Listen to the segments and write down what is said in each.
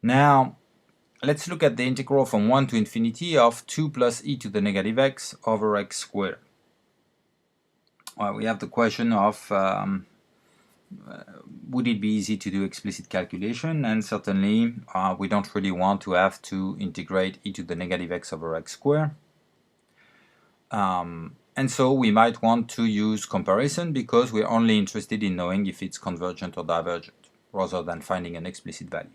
Now, let's look at the integral from 1 to infinity of 2 plus e to the negative x over x squared. Well, we have the question of would it be easy to do explicit calculation, and certainly we don't really want to have to integrate e to the negative x over x squared. And so we might want to use comparison because we're only interested in knowing if it's convergent or divergent rather than finding an explicit value.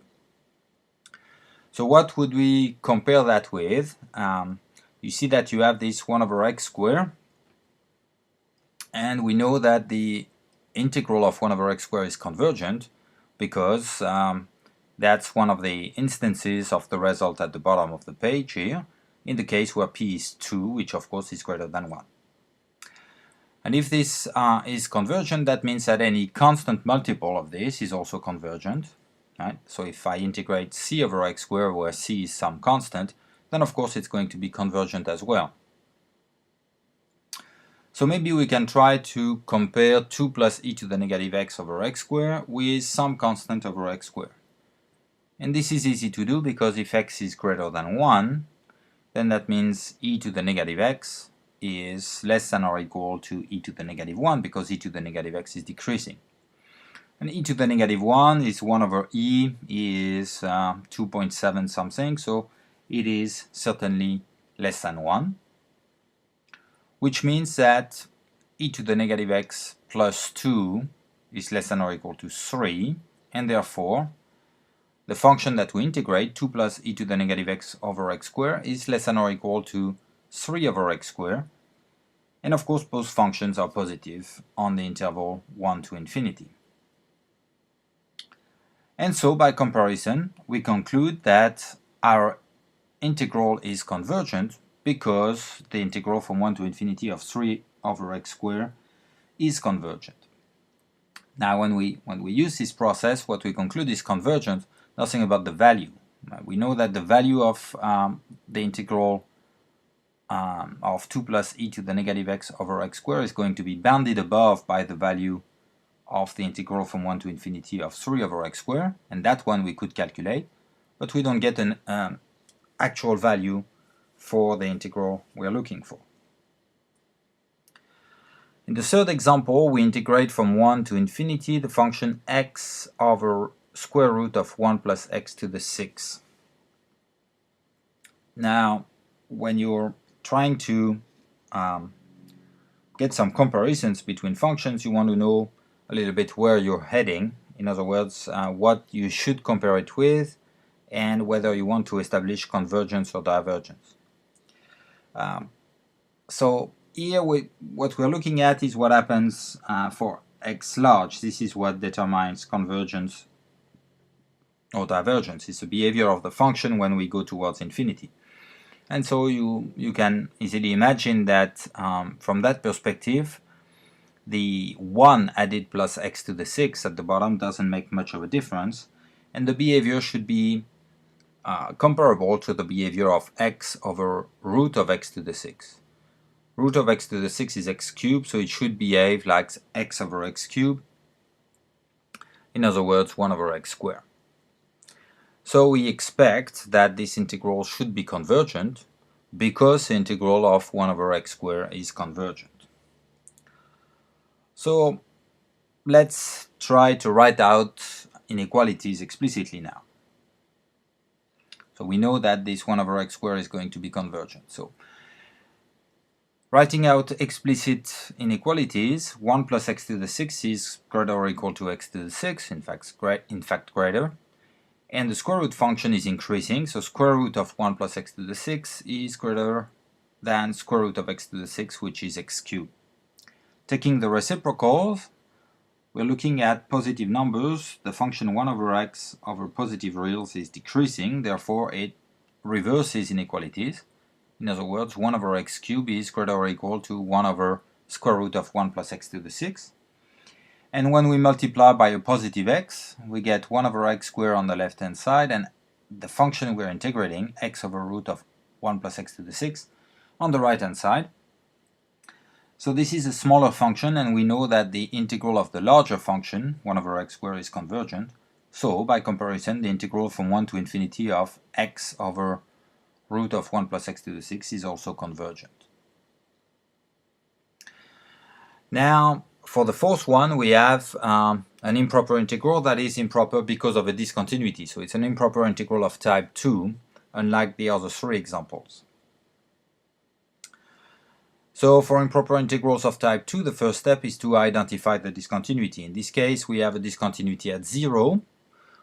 So what would we compare that with? You see that you have this 1 over x squared, and we know that the integral of 1 over x squared is convergent because that's one of the instances of the result at the bottom of the page here, in the case where p is 2, which of course is greater than 1. And if this is convergent, that means that any constant multiple of this is also convergent. Right? So if I integrate c over x squared where c is some constant, then of course it's going to be convergent as well. So maybe we can try to compare 2 plus e to the negative x over x squared with some constant over x squared. And this is easy to do because if x is greater than 1, then that means e to the negative x is less than or equal to e to the negative 1 because e to the negative x is decreasing. And e to the negative 1 is 1 over e is 2.7 something, so it is certainly less than 1, which means that e to the negative x plus 2 is less than or equal to 3, and therefore the function that we integrate, 2 plus e to the negative x over x squared, is less than or equal to 3 over x squared, and of course both functions are positive on the interval 1 to infinity. And so by comparison we conclude that our integral is convergent because the integral from 1 to infinity of 3 over x squared is convergent. Now when we use this process, what we conclude is convergent, nothing about the value. We know that the value of the integral of 2 plus e to the negative x over x squared is going to be bounded above by the value of the integral from 1 to infinity of 3 over x squared, and that one we could calculate, but we don't get an actual value for the integral we're looking for. In the third example, we integrate from 1 to infinity the function x over square root of 1 plus x to the 6. Now, when you're trying to get some comparisons between functions, you want to know a little bit where you're heading. In other words, what you should compare it with and whether you want to establish convergence or divergence. So here what we're looking at is what happens for x large. This is what determines convergence or divergence. It's the behavior of the function when we go towards infinity. And so you can easily imagine that from that perspective, the 1 added plus x to the 6 at the bottom doesn't make much of a difference, and the behavior should be comparable to the behavior of x over root of x to the 6. Root of x to the 6 is x cubed, so it should behave like x over x cubed. In other words, 1 over x squared. So we expect that this integral should be convergent because the integral of 1 over x squared is convergent. So let's try to write out inequalities explicitly now. So we know that this 1 over x squared is going to be convergent. So writing out explicit inequalities, 1 plus x to the 6 is greater or equal to x to the 6, in fact greater. And the square root function is increasing, so square root of 1 plus x to the 6 is greater than square root of x to the 6, which is x cubed. Taking the reciprocals, we're looking at positive numbers. The function 1 over x over positive reals is decreasing, therefore it reverses inequalities. In other words, 1 over x cubed is greater or equal to 1 over square root of 1 plus x to the 6. And when we multiply by a positive x, we get 1 over x squared on the left-hand side, and the function we're integrating, x over root of 1 plus x to the 6, on the right-hand side. So this is a smaller function, and we know that the integral of the larger function, 1 over x squared, is convergent. So, by comparison, the integral from 1 to infinity of x over root of 1 plus x to the 6 is also convergent. Now, for the fourth one, we have an improper integral that is improper because of a discontinuity. So it's an improper integral of type 2, unlike the other three examples. So for improper integrals of type 2, the first step is to identify the discontinuity. In this case, we have a discontinuity at 0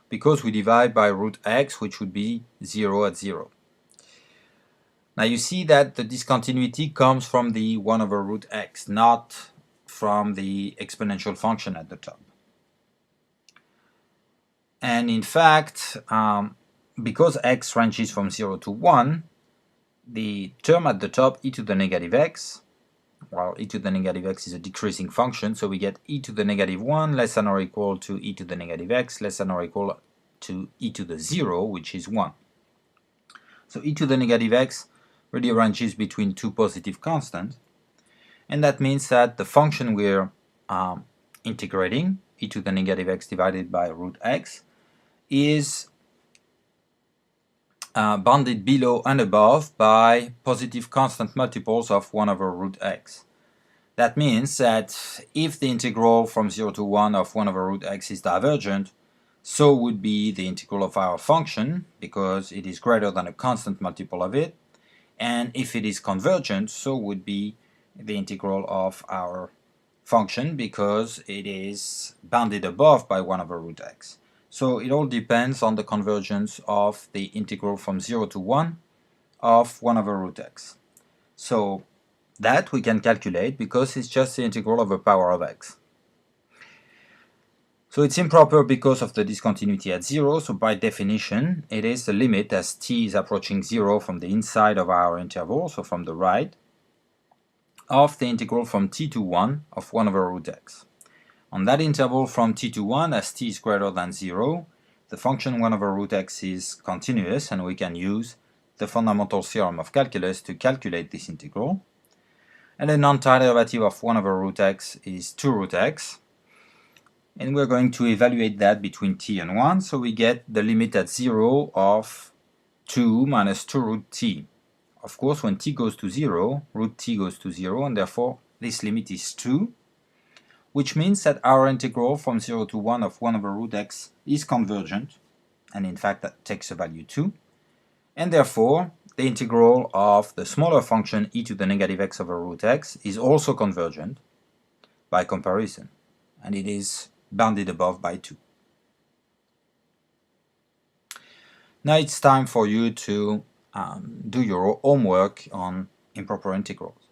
because we divide by root x, which would be 0 at 0. Now you see that the discontinuity comes from the 1 over root x, not from the exponential function at the top. And in fact, because x ranges from 0 to 1, the term at the top, e to the negative x, well, e to the negative x is a decreasing function, so we get e to the negative 1 less than or equal to e to the negative x less than or equal to e to the 0, which is 1. So e to the negative x really ranges between two positive constants, and that means that the function we're integrating, e to the negative x divided by root x, is bounded below and above by positive constant multiples of 1 over root x. That means that if the integral from 0 to 1 of 1 over root x is divergent, so would be the integral of our function, because it is greater than a constant multiple of it, and if it is convergent, so would be the integral of our function, because it is bounded above by 1 over root x. So it all depends on the convergence of the integral from 0 to 1 of 1 over root x. So that we can calculate because it's just the integral of a power of x. So it's improper because of the discontinuity at 0, so by definition it is the limit as t is approaching 0 from the inside of our interval, so from the right, of the integral from t to 1 of 1 over root x. On that interval from t to 1, as t is greater than 0, the function 1 over root x is continuous, and we can use the fundamental theorem of calculus to calculate this integral. And the non-antiderivative of 1 over root x is 2 root x, and we're going to evaluate that between t and 1, so we get the limit at 0 of 2 minus 2 root t. Of course, when t goes to 0, root t goes to 0, and therefore this limit is 2, which means that our integral from 0 to 1 of 1 over root x is convergent, and in fact that takes a value 2, and therefore the integral of the smaller function e to the negative x over root x is also convergent by comparison, and it is bounded above by 2. Now it's time for you to do your homework on improper integrals.